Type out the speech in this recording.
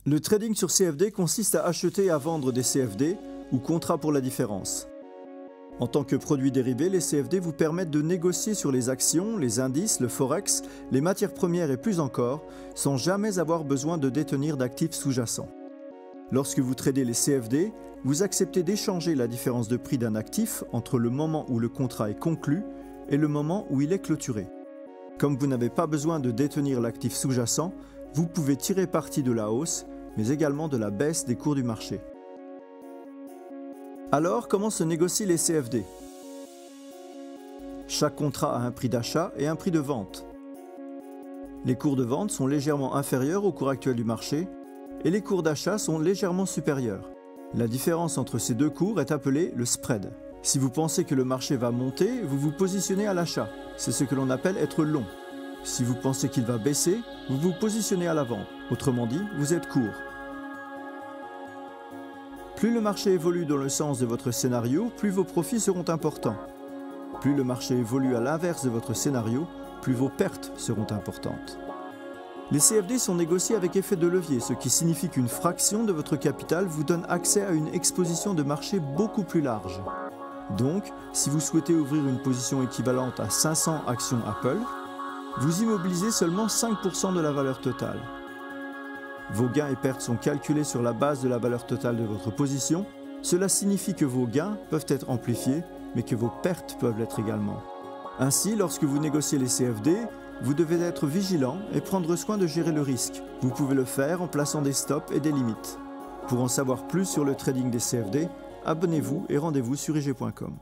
Le trading sur CFD consiste à acheter et à vendre des CFD ou contrats pour la différence. En tant que produits dérivés, les CFD vous permettent de négocier sur les actions, les indices, le forex, les matières premières et plus encore, sans jamais avoir besoin de détenir d'actifs sous-jacents. Lorsque vous tradez les CFD, vous acceptez d'échanger la différence de prix d'un actif entre le moment où le contrat est conclu et le moment où il est clôturé. Comme vous n'avez pas besoin de détenir l'actif sous-jacent, vous pouvez tirer parti de la hausse, mais également de la baisse des cours du marché. Alors, comment se négocient les CFD? Chaque contrat a un prix d'achat et un prix de vente. Les cours de vente sont légèrement inférieurs au cours actuel du marché et les cours d'achat sont légèrement supérieurs. La différence entre ces deux cours est appelée le spread. Si vous pensez que le marché va monter, vous vous positionnez à l'achat. C'est ce que l'on appelle être long. Si vous pensez qu'il va baisser, vous vous positionnez à la vente. Autrement dit, vous êtes court. Plus le marché évolue dans le sens de votre scénario, plus vos profits seront importants. Plus le marché évolue à l'inverse de votre scénario, plus vos pertes seront importantes. Les CFD sont négociés avec effet de levier, ce qui signifie qu'une fraction de votre capital vous donne accès à une exposition de marché beaucoup plus large. Donc, si vous souhaitez ouvrir une position équivalente à 500 actions Apple, vous immobilisez seulement 5% de la valeur totale. Vos gains et pertes sont calculés sur la base de la valeur totale de votre position. Cela signifie que vos gains peuvent être amplifiés, mais que vos pertes peuvent l'être également. Ainsi, lorsque vous négociez les CFD, vous devez être vigilant et prendre soin de gérer le risque. Vous pouvez le faire en plaçant des stops et des limites. Pour en savoir plus sur le trading des CFD, abonnez-vous et rendez-vous sur IG.com.